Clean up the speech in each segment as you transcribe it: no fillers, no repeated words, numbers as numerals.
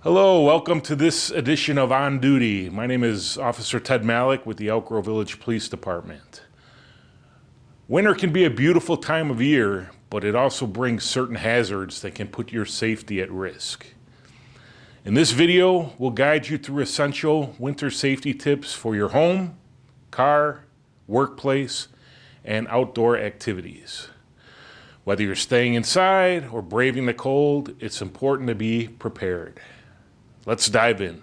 Hello, welcome to this edition of On Duty. My name is Officer Ted Malik with the Elk Grove Village Police Department. Winter can be a beautiful time of year, but it also brings certain hazards that can put your safety at risk. In this video, we'll guide you through essential winter safety tips for your home, car, workplace, and outdoor activities. Whether you're staying inside or braving the cold, it's important to be prepared. Let's dive in.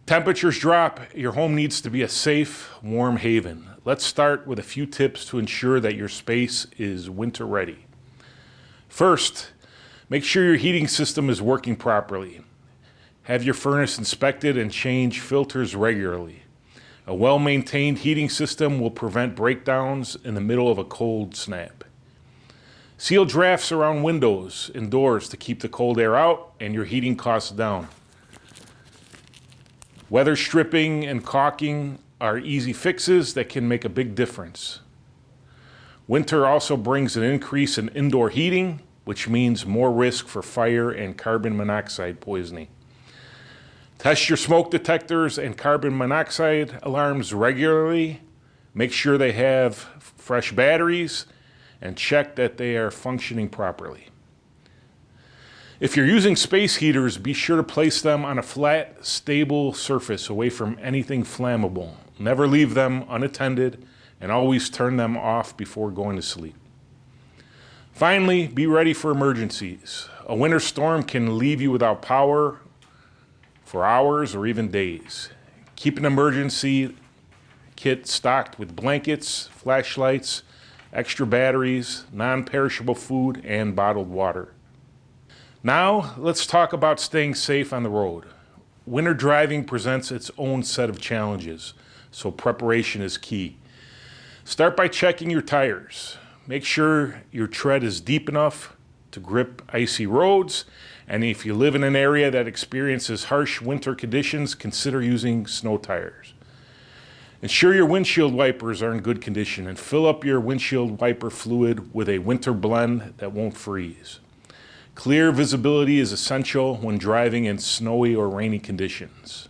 Temperatures drop, your home needs to be a safe, warm haven. Let's start with a few tips to ensure that your space is winter ready. First, make sure your heating system is working properly. Have your furnace inspected and change filters regularly. A well-maintained heating system will prevent breakdowns in the middle of a cold snap. Seal drafts around windows and doors to keep the cold air out and your heating costs down. Weather stripping and caulking are easy fixes that can make a big difference. Winter also brings an increase in indoor heating, which means more risk for fire and carbon monoxide poisoning. Test your smoke detectors and carbon monoxide alarms regularly. Make sure they have fresh batteries and check that they are functioning properly. If you're using space heaters, be sure to place them on a flat, stable surface away from anything flammable. Never leave them unattended and always turn them off before going to sleep. Finally, be ready for emergencies. A winter storm can leave you without power for hours or even days. Keep an emergency kit stocked with blankets, flashlights, extra batteries, non-perishable food, and bottled water. Now, let's talk about staying safe on the road. Winter driving presents its own set of challenges, so preparation is key. Start by checking your tires. Make sure your tread is deep enough to grip icy roads, and if you live in an area that experiences harsh winter conditions, consider using snow tires. Ensure your windshield wipers are in good condition and fill up your windshield wiper fluid with a winter blend that won't freeze. Clear visibility is essential when driving in snowy or rainy conditions.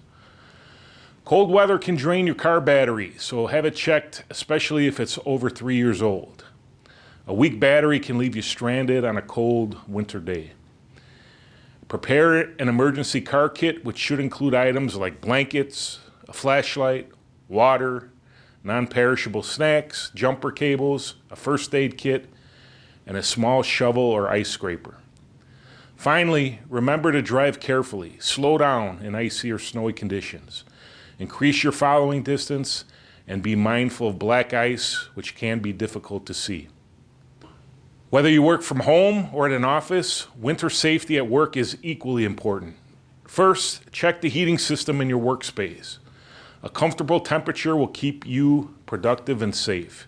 Cold weather can drain your car battery, so have it checked, especially if it's over 3 years old. A weak battery can leave you stranded on a cold winter day. Prepare an emergency car kit, which should include items like blankets, a flashlight, water, non-perishable snacks, jumper cables, a first aid kit, and a small shovel or ice scraper. Finally, remember to drive carefully. Slow down in icy or snowy conditions. Increase your following distance and be mindful of black ice, which can be difficult to see. Whether you work from home or at an office, winter safety at work is equally important. First, check the heating system in your workspace. A comfortable temperature will keep you productive and safe.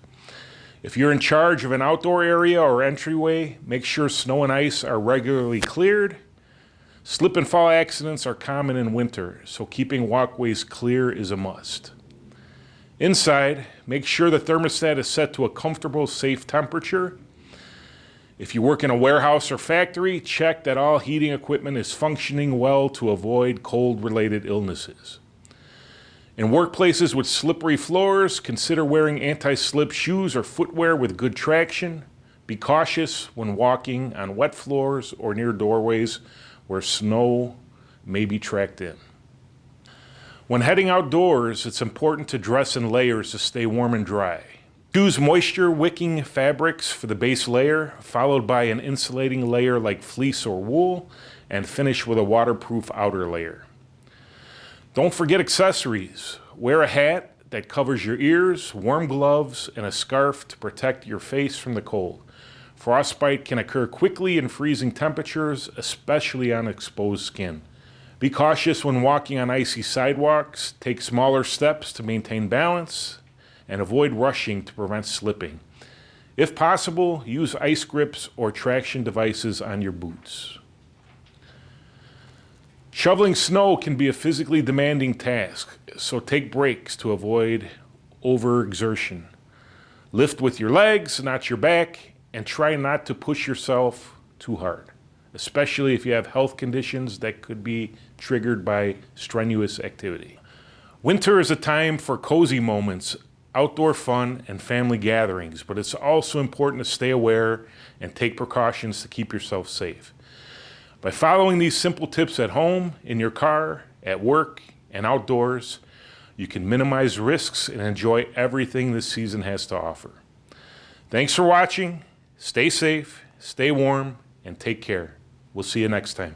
If you're in charge of an outdoor area or entryway, make sure snow and ice are regularly cleared. Slip and fall accidents are common in winter, so keeping walkways clear is a must. Inside, make sure the thermostat is set to a comfortable, safe temperature. If you work in a warehouse or factory, check that all heating equipment is functioning well to avoid cold-related illnesses. In workplaces with slippery floors, consider wearing anti-slip shoes or footwear with good traction. Be cautious when walking on wet floors or near doorways where snow may be tracked in. When heading outdoors, it's important to dress in layers to stay warm and dry. Choose moisture-wicking fabrics for the base layer, followed by an insulating layer like fleece or wool, and finish with a waterproof outer layer. Don't forget accessories. Wear a hat that covers your ears, warm gloves, and a scarf to protect your face from the cold. Frostbite can occur quickly in freezing temperatures, especially on exposed skin. Be cautious when walking on icy sidewalks. Take smaller steps to maintain balance, and avoid rushing to prevent slipping. If possible, use ice grips or traction devices on your boots. Shoveling snow can be a physically demanding task, so take breaks to avoid overexertion. Lift with your legs, not your back, and try not to push yourself too hard. especially if you have health conditions that could be triggered by strenuous activity. Winter is a time for cozy moments, outdoor fun, and family gatherings, but it's also important to stay aware and take precautions to keep yourself safe. By following these simple tips at home, in your car, at work, and outdoors, you can minimize risks and enjoy everything this season has to offer. Thanks for watching. Stay safe, stay warm, and take care. We'll see you next time.